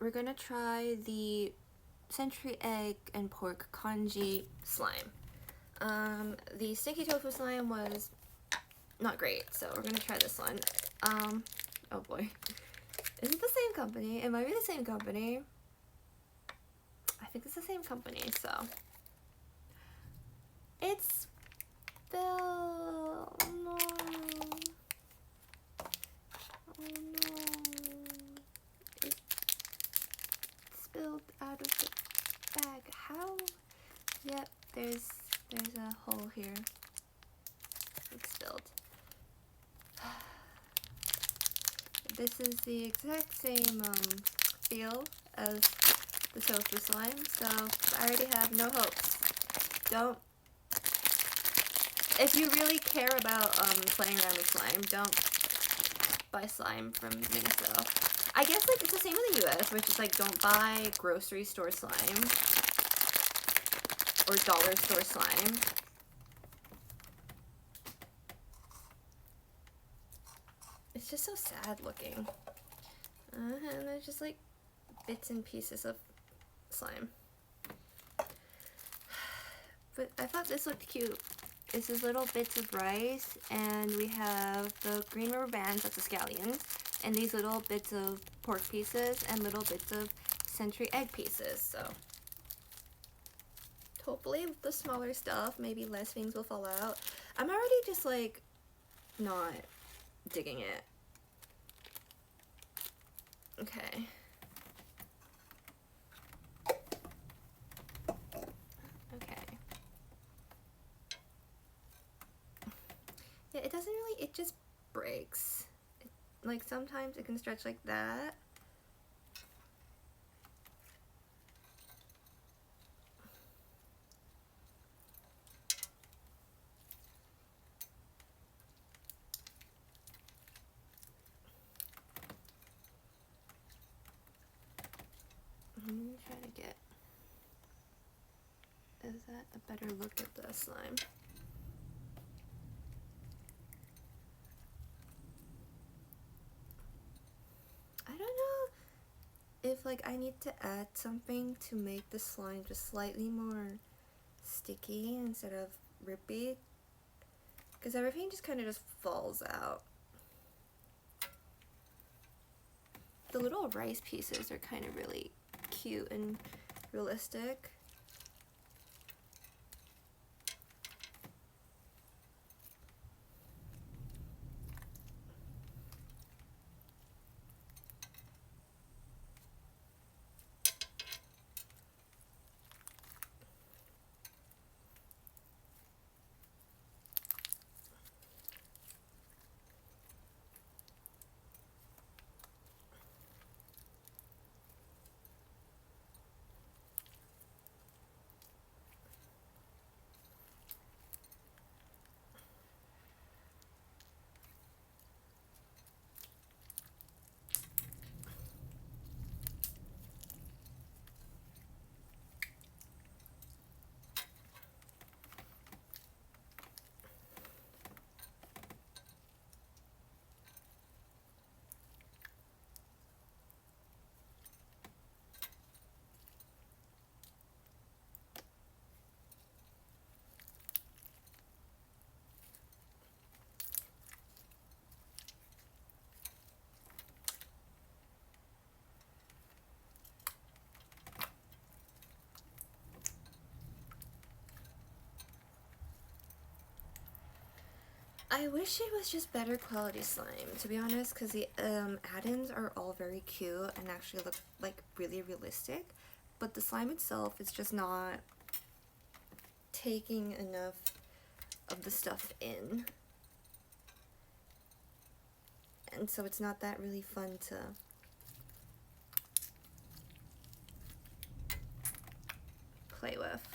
we're gonna try the century egg and pork congee slime. The sticky tofu slime was not great, so we're gonna try this one. Oh boy. Is it the same company? It might be the same company. I think it's the same company, so. It's spilled. No. Oh no. It spilled out of the bag. How? Yep, there's a hole here. It's spilled. This is the exact same feel as the tofu slime, so I already have no hopes. Don't. If you really care about playing around with slime, don't buy slime from Minnesota. I guess like it's the same in the US, which is like don't buy grocery store slime or dollar store slime. It's just so sad looking. And there's just like bits and pieces of slime. But I thought this looked cute. This is little bits of rice, and we have the green rubber bands, that's the scallions, and these little bits of pork pieces and little bits of century egg pieces. So hopefully with the smaller stuff, maybe less things will fall out. I'm already just like not digging it. Okay. Okay. Yeah, it doesn't really, it just breaks. Like sometimes it can stretch like that. I'm gonna try to get, is that a better look at the slime? I don't know if like I need to add something to make the slime just slightly more sticky instead of rippy, because everything just kind of just falls out. The little rice pieces are kind of really cute and realistic. I wish it was just better quality slime, to be honest, because the add-ins are all very cute and actually look like really realistic, but the slime itself is just not taking enough of the stuff in, and so it's not that really fun to play with.